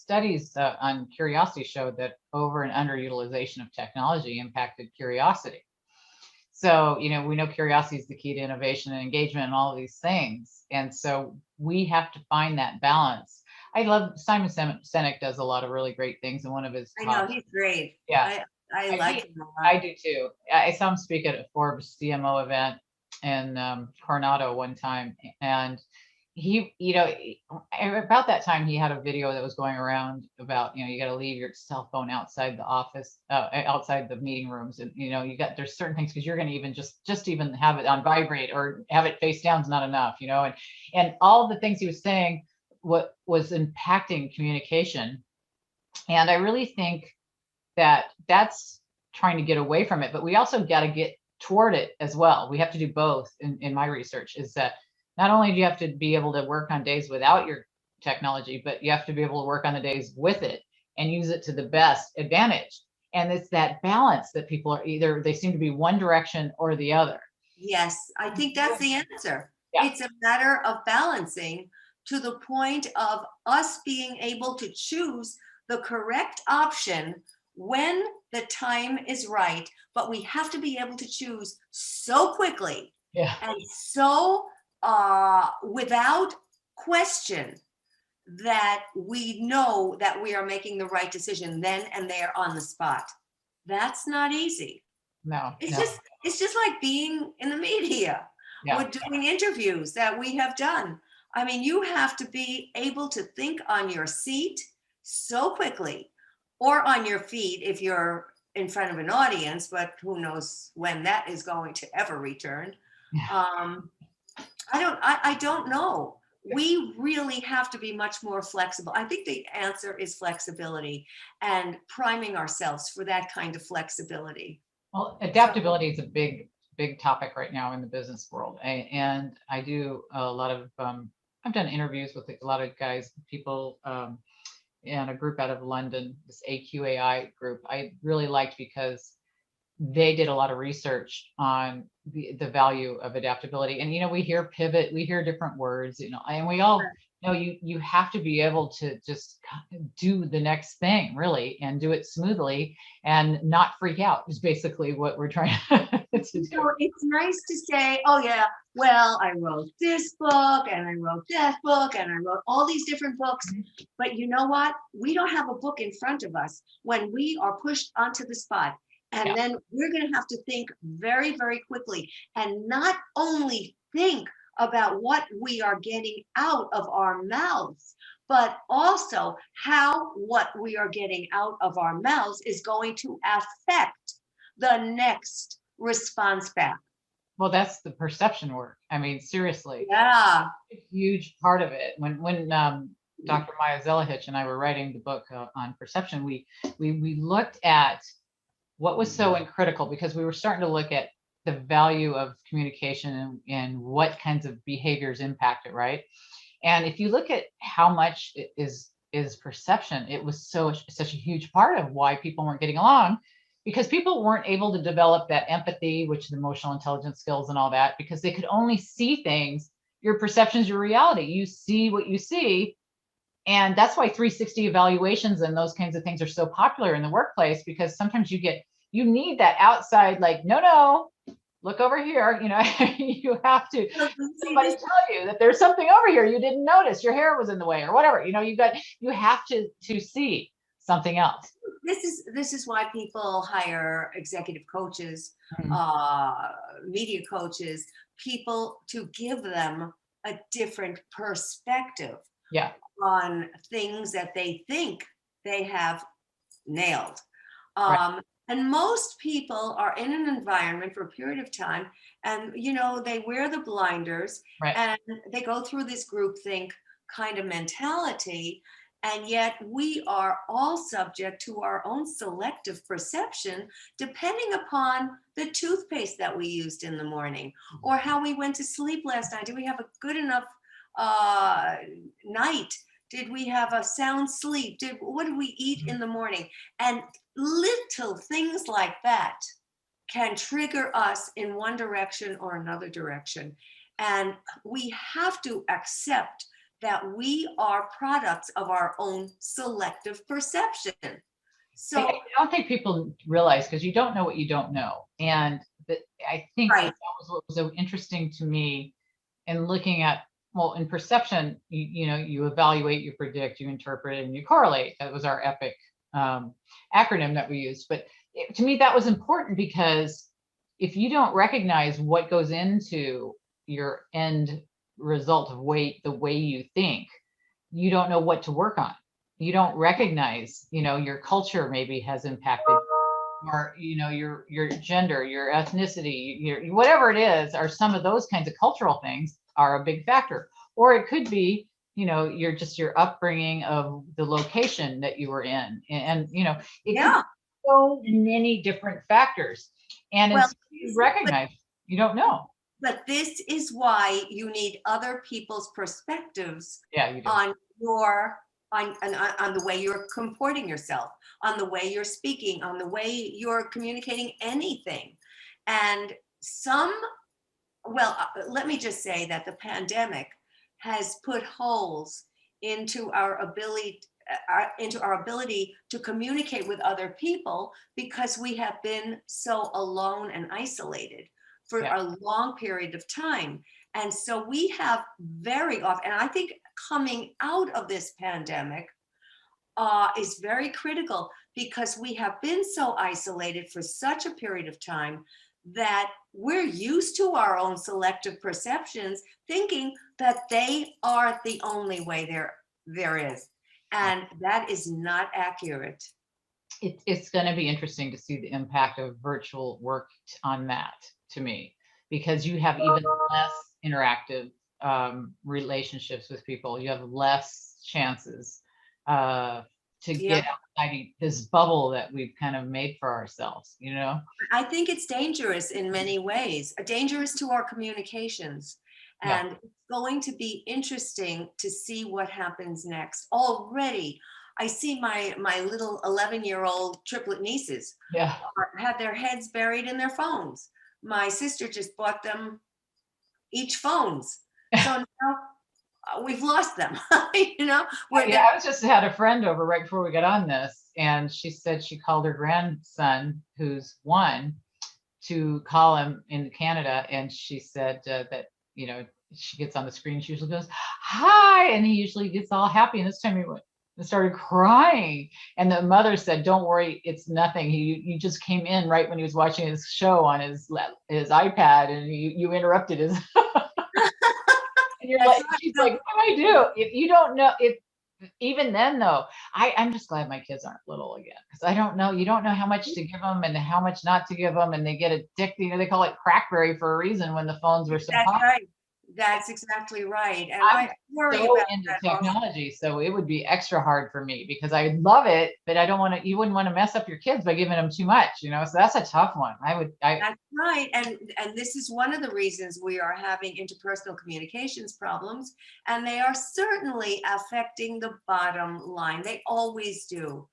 studies on curiosity showed that over and underutilization of technology impacted curiosity. So, we know curiosity is the key to innovation and engagement and all of these things. And so we have to find that balance. I love Simon Sinek does a lot of really great things. And one of his I know talks, he's great. yeah, I like him a I lot. do too. I saw him speak at a Forbes CMO event in Coronado one time, and he, about that time he had a video that was going around about, you got to leave your cell phone outside the office, outside the meeting rooms, and there's certain things, because you're going to even just even have it on vibrate or have it face down is not enough, and all the things he was saying, what was impacting communication, and I really think that's trying to get away from it, but we also got to get toward it as well. We have to do both. In my research is that not only do you have to be able to work on days without your technology, but you have to be able to work on the days with it and use it to the best advantage. And it's that balance that people are either, they seem to be one direction or the other. Yes, I think that's the answer. Yeah. It's a matter of balancing to the point of us being able to choose the correct option when the time is right, but we have to be able to choose so quickly Yeah. and so without question that we know that we are making the right decision then and there on the spot. That's not easy. No. It's just like being in the media. Yeah. We're doing interviews that we have done. I mean, you have to be able to think on your seat so quickly, or on your feet if you're in front of an audience, but who knows when that is going to ever return. I don't know. We really have to be much more flexible. I think the answer is flexibility and priming ourselves for that kind of flexibility. Well, adaptability is a big topic right now in the business world. And I do a lot of, I've done interviews with a lot of guys, people, and a group out of London, this AQAI group, I really liked because they did a lot of research on the value of adaptability. And, we hear pivot, we hear different words, and we all know you have to be able to just do the next thing really and do it smoothly and not freak out is basically what we're trying to do. So it's nice to say, oh yeah, well, I wrote this book and I wrote that book and I wrote all these different books. But you know what? We don't have a book in front of us when we are pushed onto the spot. And then we're going to have to think very, very quickly, and not only think about what we are getting out of our mouths, but also how what we are getting out of our mouths is going to affect the next response back. Well, that's the perception work. I mean, seriously. Yeah. A huge part of it. When Dr. Maya Zelahich and I were writing the book on perception, we looked at what was so critical, because we were starting to look at the value of communication and what kinds of behaviors impact it, right? And if you look at how much it is perception, it was such a huge part of why people weren't getting along, because people weren't able to develop that empathy, which is emotional intelligence skills and all that, because they could only see things. Your perception is your reality. You see what you see. And that's why 360 evaluations and those kinds of things are so popular in the workplace, because sometimes you need that outside, like, no, look over here. You have to, somebody tell you that there's something over here you didn't notice, your hair was in the way or whatever. You have to see something else. This is why people hire executive coaches, media coaches, people to give them a different perspective on things that they think they have nailed. And most people are in an environment for a period of time, and they wear the blinders, and they go through this groupthink kind of mentality. And yet we are all subject to our own selective perception, depending upon the toothpaste that we used in the morning, or how we went to sleep last night. Did we have a good enough night? Did we have a sound sleep? What did we eat in the morning? And little things like that can trigger us in one direction or another direction. And we have to accept that we are products of our own selective perception. So, I don't think people realize, because you don't know what you don't know. And I think that right, was what was so interesting to me in looking at, well, in perception, you evaluate, you predict, you interpret, and you correlate. That was our EPIC acronym that we used. But to me, that was important, because if you don't recognize what goes into your end result of the way you think, you don't know what to work on. You don't recognize, your culture maybe has impacted, or your gender, your ethnicity, your whatever it is, or some of those kinds of cultural things are a big factor. Or it could be, your upbringing of the location that you were in, and it could be yeah. so many different factors. And Well, until you recognize, you don't know. but this is why you need other people's perspectives Yeah, you do. on your on the way you're comporting yourself, on the way you're speaking, on the way you're communicating anything. And some, well, let me just say that the pandemic has put holes into our ability to communicate with other people, because we have been so alone and isolated for Yeah. a long period of time. And so we have very often, and I think coming out of this pandemic is very critical, because we have been so isolated for such a period of time that we're used to our own selective perceptions, thinking that they are the only way there is. And that is not accurate. It's going to be interesting to see the impact of virtual work on that, to me, because you have even less interactive relationships with people. You have less chances to Yeah. get outside this bubble that we've kind of made for ourselves. I think it's dangerous in many ways, dangerous to our communications. Yeah. And it's going to be interesting to see what happens next. Already, I see my little 11-year-old triplet nieces Yeah. had their heads buried in their phones. My sister just bought them each phones. So now we've lost them. Where Yeah, I was just had a friend over right before we got on this, and she said she called her grandson, who's 1, to call him in Canada, and she said that she gets on the screen. She usually goes, "Hi," and he usually gets all happy. And this time he went and started crying. And the mother said, "Don't worry, it's nothing. You just came in right when he was watching his show on his iPad, and you interrupted his." And you're that's like, not, she's like, "What do I do if you don't know if?" Even then, though, I'm just glad my kids aren't little again, because I don't know. You don't know how much to give them and how much not to give them, and they get addicted. They call it crackberry for a reason when the phones were so that's popular. right. That's exactly right. And I'm I worry so about into that also. technology, so it would be extra hard for me, because I love it, but I don't want to. You wouldn't want to mess up your kids by giving them too much. So that's a tough one. That's right. And this is one of the reasons we are having interpersonal communications problems. And they are certainly affecting the bottom line. They always do.